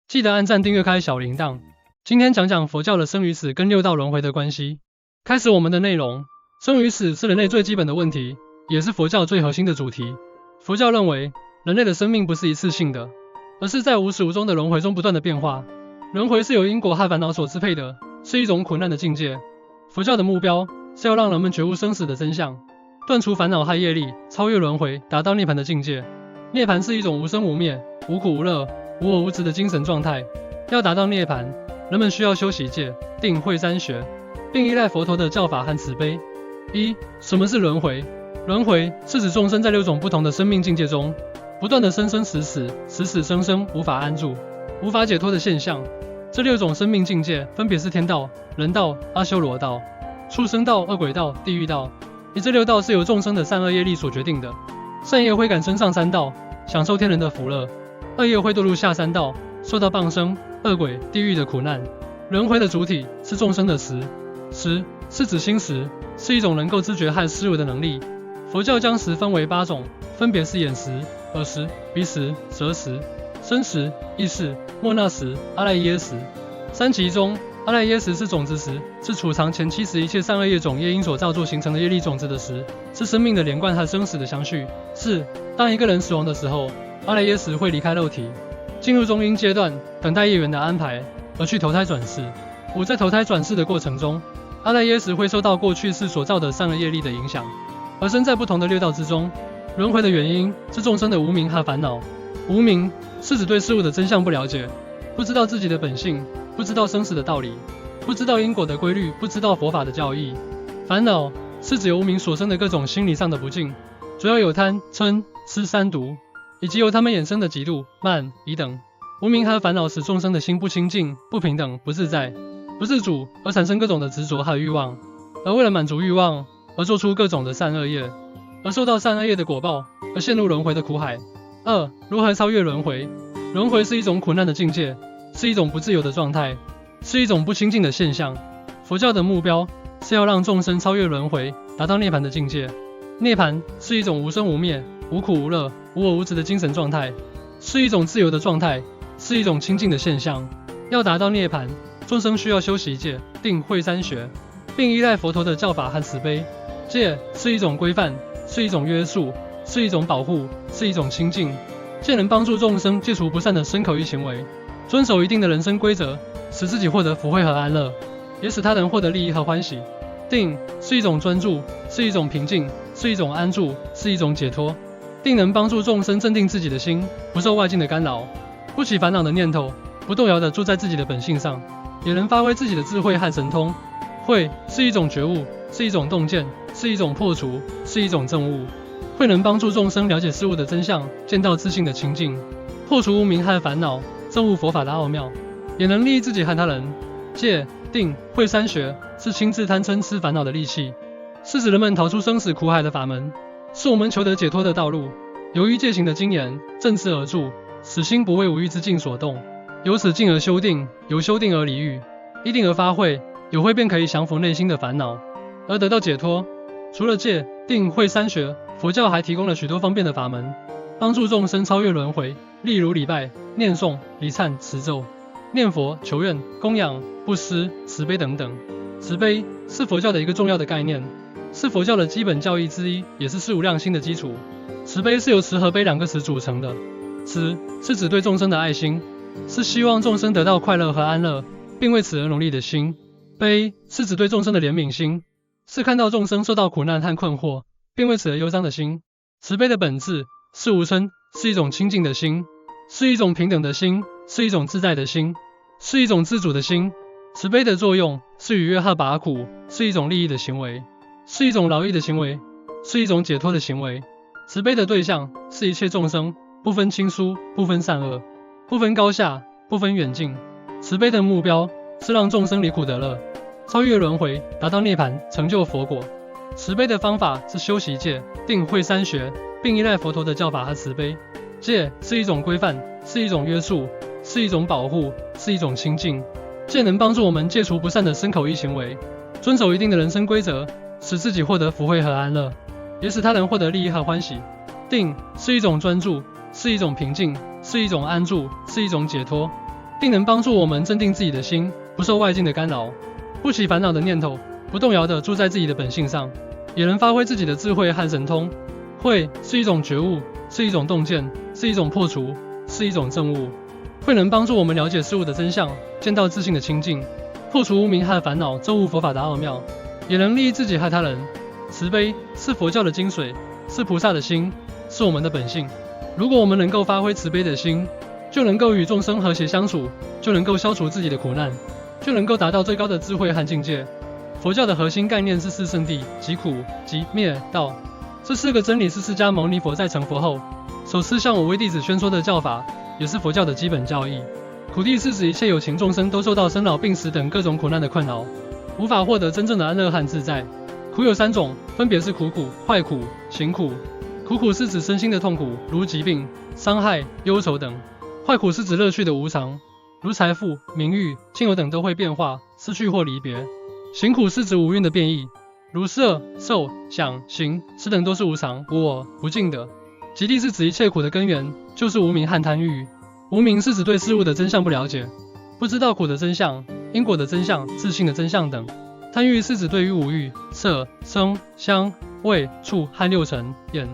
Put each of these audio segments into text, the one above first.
记得按赞、订阅、开小铃铛。今天讲讲佛教的生与死跟六道轮回的关系。开始我们的内容。生与死是人类最基本的问题，也是佛教最核心的主题。佛教认为，人类的生命不是一次性的，而是在无始无终的轮回中不断的变化。轮回是由因果和烦恼所支配的，是一种苦难的境界。佛教的目标是要让人们觉悟生死的真相，断除烦恼和业力，超越轮回，达到涅槃的境界。涅槃是一种无生无灭、无苦无乐、无我无执的精神状态。要达到涅槃，人们需要修习戒、定、慧三学，并依赖佛陀的教法和慈悲。什么是轮回？轮回是指众生在6种不同的生命境界中，不断的生生死死、死死生生，无法安住、无法解脱的现象。这6种生命境界分别是天道、人道、阿修罗道、畜生道、恶鬼道、地狱道。这6道是由众生的善恶业力所决定的。善业会感升上3道，享受天人的福乐；恶业会堕入下3道，受到傍生、恶鬼、地狱的苦难。轮回的主体是众生的识是指心识，是一种能够知觉和思维的能力。佛教将识分为8种，分别是眼识、耳识、鼻识、舌识、身识、意识、末那识、阿赖耶识。3级中，阿赖耶识是种子识，是储藏前期时一切善恶业种业因所造作形成的业力种子的识，是生命的连贯和生死的相续。当一个人死亡的时候，阿赖耶识会离开肉体，进入中阴阶段，等待业缘的安排，而去投胎转世。在投胎转世的过程中，阿赖耶识会受到过去世所造的善恶业力的影响，而身在不同的6道之中。轮回的原因是众生的无明和烦恼。无明是指对事物的真相不了解，不知道自己的本性，不知道生死的道理，不知道因果的规律，不知道佛法的教义。烦恼是指由无明所生的各种心理上的不净，主要有贪、嗔、痴3毒，以及由他们衍生的嫉妒、慢、疑等。无明和烦恼使众生的心不清净、不平等、不自在、不自主，而产生各种的执着和欲望，而为了满足欲望而做出各种的善恶业，而受到善恶业的果报，而陷入轮回的苦海。如何超越轮回？轮回是一种苦难的境界，是一种不自由的状态，是一种不清净的现象。佛教的目标是要让众生超越轮回，达到涅槃的境界。涅槃是一种无生无灭、无苦无乐、无我无执的精神状态，是一种自由的状态，是一种清净的现象。要达到涅槃，众生需要修习戒、定、慧三学，并依赖佛陀的教法和慈悲。戒是一种规范，是一种约束，是一种保护，是一种清净。戒能帮助众生戒除不善的身口意行为，遵守一定的人生规则，使自己获得福慧和安乐，也使他人获得利益和欢喜。定是一种专注，是一种平静，是一种安住，是一种解脱。定能帮助众生镇定自己的心，不受外境的干扰，不起烦恼的念头，不动摇地住在自己的本性上，也能发挥自己的智慧和神通。慧是一种觉悟，是一种洞见，是一种破除，是一种证悟。慧能帮助众生了解事物的真相，见到自性的清净，破除无明和烦恼，证悟佛法的奥妙，也能利益自己和他人。戒、定、慧三学是轻治贪嗔痴烦恼的利器，是指人们逃出生死苦海的法门，是我们求得解脱的道路。由于戒行的精严，正知而住，使心不为五欲之境所动，由此进而修定，由修定而离欲，依定而发慧，有慧便可以降服内心的烦恼，而得到解脱。除了戒、定、慧三学，佛教还提供了许多方便的法门，帮助众生超越轮回，例如礼拜、念诵、礼忏、持咒、念佛、求愿、供养、布施、慈悲等等。慈悲是佛教的一个重要的概念，是佛教的基本教义之一，也是事无量心的基础。慈悲是由慈和悲2个词组成的。慈是指对众生的爱心，是希望众生得到快乐和安乐，并为此而努力的心。悲是指对众生的怜悯心，是看到众生受到苦难和困惑，并为此而忧伤的心。慈悲的本质是无嗔，是一种清净的心，是一种平等的心，是一种自在的心，是一种自主的心。慈悲的作用是愉悦和拔苦，是一种利益的行为，是一种劳逸的行为，是一种解脱的行为。慈悲的对象是一切众生，不分亲疏，不分善恶，不分高下，不分远近。慈悲的目标是让众生离苦得乐，超越轮回，达到涅槃，成就佛果。慈悲的方法是修习戒、定、慧三学，并依赖佛陀的教法和慈悲。戒是一种规范，是一种约束，是一种保护，是一种清净。戒能帮助我们戒除不善的身口意行为，遵守一定的人生规则，使自己获得福慧和安乐，也使他人获得利益和欢喜。定是一种专注，是一种平静，是一种安住，是一种解脱。并能帮助我们镇定自己的心，不受外境的干扰，不起烦恼的念头，不动摇地住在自己的本性上，也能发挥自己的智慧和神通。慧是一种觉悟，是一种洞见，是一种破除，是一种证悟。慧能帮助我们了解事物的真相，见到自性的清净，破除无明和烦恼，证悟佛法的奥妙，也能利益自己和他人。慈悲是佛教的精髓，是菩萨的心，是我们的本性。如果我们能够发挥慈悲的心，就能够与众生和谐相处，就能够消除自己的苦难，就能够达到最高的智慧和境界。佛教的核心概念是四圣谛，即苦、集、灭、道。这四个真理是释迦牟尼佛在成佛后首次向我为弟子宣说的教法，也是佛教的基本教义。苦谛是指一切有情众生都受到生老病死等各种苦难的困扰，无法获得真正的安乐和自在。苦有三种，分别是苦苦、坏苦、行苦。苦苦是指身心的痛苦，如疾病、伤害、忧愁等；坏苦是指乐趣的无常，如财富、名誉、亲友等都会变化、失去或离别。行苦是指五蕴的变异，如色、受、想、行、识等都是无常、无我、不净的。极地是指一切苦的根源，就是无明和贪欲。无明是指对事物的真相不了解，不知道苦的真相、因果的真相、自性的真相等。贪欲是指对于五欲、色、声、香、味、触和六尘、眼、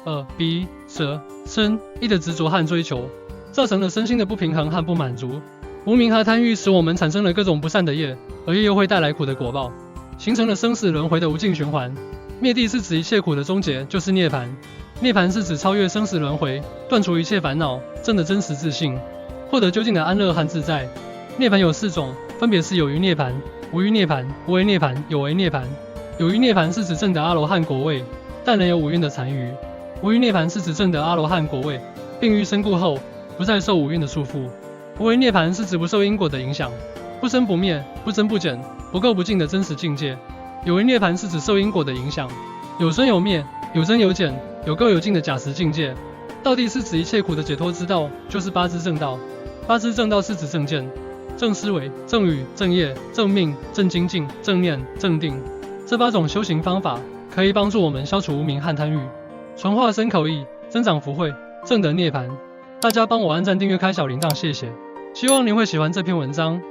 耳、鼻、舌、身、意的执着和追求，造成了身心的不平衡和不满足。无明和贪欲使我们产生了各种不善的业，而业又会带来苦的果报，形成了生死轮回的无尽循环。灭地是指一切苦的终结，就是涅槃。涅槃是指超越生死轮回，断除一切烦恼，证得真实自性，获得究竟的安乐和自在。涅槃有四种，分别是有余涅槃、无余涅槃、无为涅槃、有为涅槃。有余涅槃是指证得阿罗汉果位，但仍有五蕴的残余；无余涅槃是指证得阿罗汉果位，并于身故后不再受五蕴的束缚。无为涅槃是指不受因果的影响，不生不灭，不增不减，不垢不净的真实境界。有为涅槃是指受因果的影响，有生有灭，有增有减，有垢有净的假实境界。道谛是指一切苦的解脱之道，就是八支正道。八支正道是指正见、正思维、正语、正业、正命、正精进、正念、正定。这八种修行方法可以帮助我们消除无明和贪欲，纯化身口意，增长福慧，证得涅槃。大家帮我按赞、订阅、开小铃铛，谢谢。希望您会喜欢这篇文章。